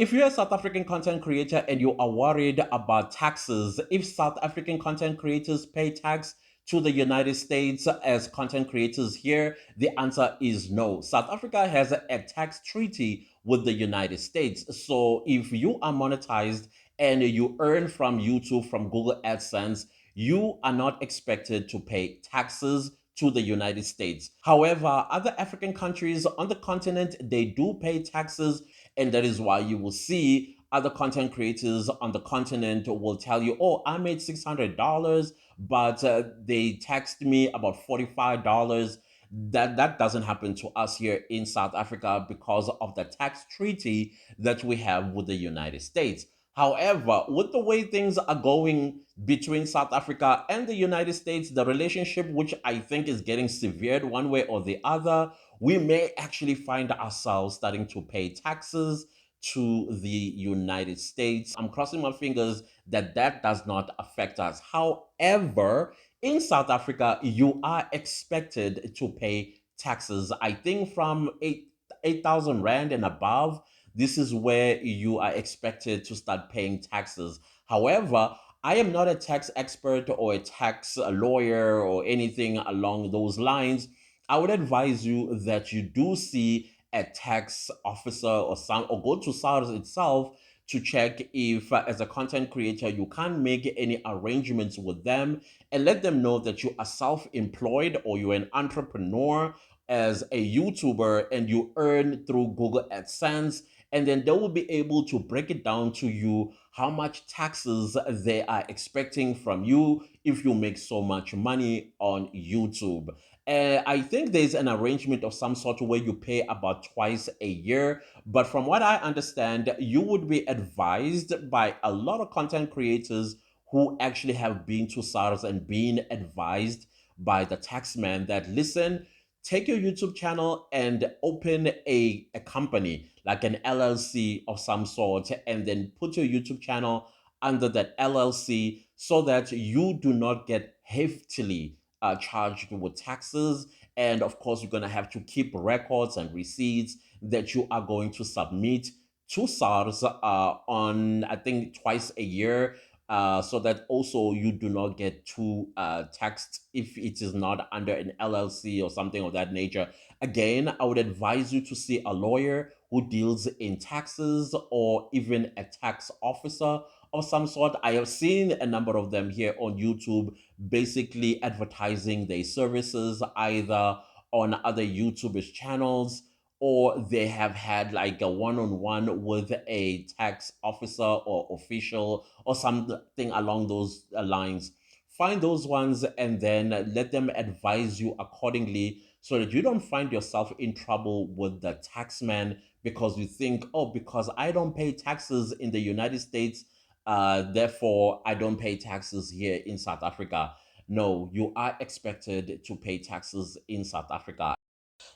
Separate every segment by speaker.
Speaker 1: If you're a South African content creator and you are worried about taxes, if South African content creators pay tax to the United States as content creators here, the answer is no. South Africa has a tax treaty with the United States. So if you are monetized and you earn from YouTube, from Google AdSense, you are not expected to pay taxes to the United States. However, other African countries on the continent, they do pay taxes, and that is why you will see other content creators on the continent will tell you, oh, I made $600, but they taxed me about $45. That doesn't happen to us here in South Africa because of the tax treaty that we have with the United States. However, with the way things are going between South Africa and the United States, the relationship, which I think is getting severed one way or the other, we may actually find ourselves starting to pay taxes to the United States. I'm crossing my fingers that that does not affect us. However, in South Africa, you are expected to pay taxes. I think from 8,000 Rand and above, this is where you are expected to start paying taxes. However, I am not a tax expert or a tax lawyer or anything along those lines. I would advise you that you do see a tax officer or go to SARS itself to check if, as a content creator, you can't make any arrangements with them and let them know that you are self-employed or you're an entrepreneur as a YouTuber and you earn through Google AdSense, and then they will be able to break it down to you how much taxes they are expecting from you if you make so much money on YouTube. I think there's an arrangement of some sort where you pay about twice a year. But from what I understand, you would be advised by a lot of content creators who actually have been to SARS and been advised by the taxman that, listen, take your YouTube channel and open a company like an LLC of some sort, and then put your YouTube channel under that LLC so that you do not get heftily charged with taxes. And of course, you're going to have to keep records and receipts that you are going to submit to SARS on, I think, twice a year. So that also you do not get too taxed if it is not under an LLC or something of that nature. Again, I would advise you to see a lawyer who deals in taxes or even a tax officer of some sort. I have seen a number of them here on YouTube basically advertising their services either on other YouTubers channels, or they have had like a one-on-one with a tax officer or official or something along those lines. Find those ones and then let them advise you accordingly so that you don't find yourself in trouble with the taxman because you think, oh, because I don't pay taxes in the United States, therefore I don't pay taxes here in South Africa. No, you are expected to pay taxes in South Africa.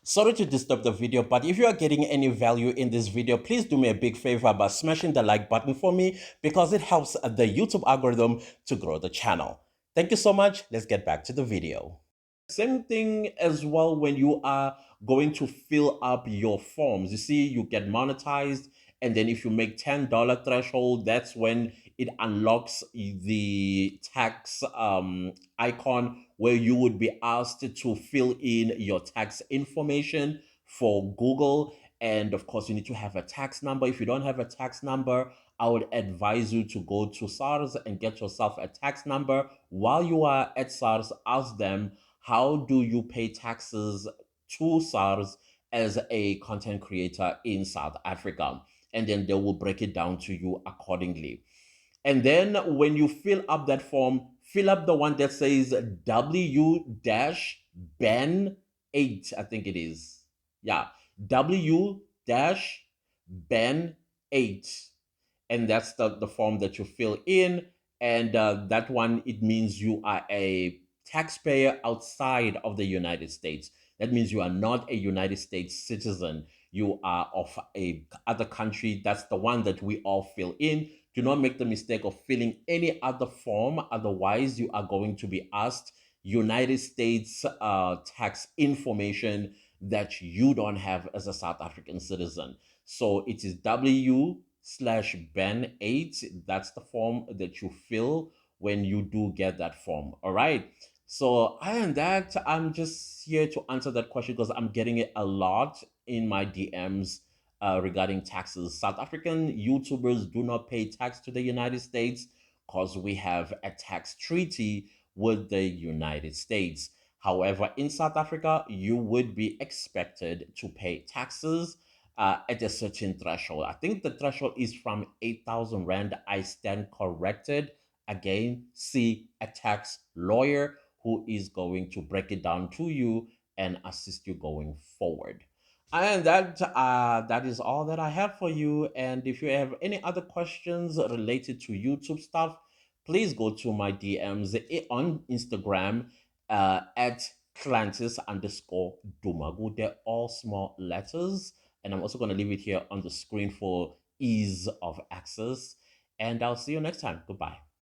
Speaker 1: Sorry to disturb the video, but if you are getting any value in this video, please do me a big favor by smashing the like button for me because it helps the YouTube algorithm to grow the channel. Thank you so much. Let's get back to the video. Same thing as well when you are going to fill up your forms. You see, you get monetized, and then if you make $10 threshold, that's when it unlocks the tax icon where you would be asked to fill in your tax information for Google. And of course, you need to have a tax number. If you don't have a tax number, I would advise you to go to SARS and get yourself a tax number. While you are at SARS, ask them, how do you pay taxes to SARS as a content creator in South Africa? And then they will break it down to you accordingly. And then when you fill up that form, fill up the one that says W-Ben 8, I think it is. Yeah, W-Ben 8. And that's the form that you fill in. And that one, it means you are a taxpayer outside of the United States. That means you are not a United States citizen. You are of a other country. That's the one that we all fill in. Do not make the mistake of filling any other form. Otherwise, you are going to be asked United States tax information that you don't have as a South African citizen. So it is W Ben8. That's the form that you fill when you do get that form. All right. So, other than that, I'm just here to answer that question because I'm getting it a lot in my DMs regarding taxes. South African YouTubers do not pay tax to the United States because we have a tax treaty with the United States. However, in South Africa, you would be expected to pay taxes at a certain threshold. I think the threshold is from 8,000 Rand. I stand corrected. Again, see a tax lawyer who is going to break it down to you and assist you going forward. And that is all that I have for you. And if you have any other questions related to YouTube stuff, please go to my DMs on Instagram at Clantis underscore Dumagu. They're all small letters. And I'm also going to leave it here on the screen for ease of access. And I'll see you next time. Goodbye.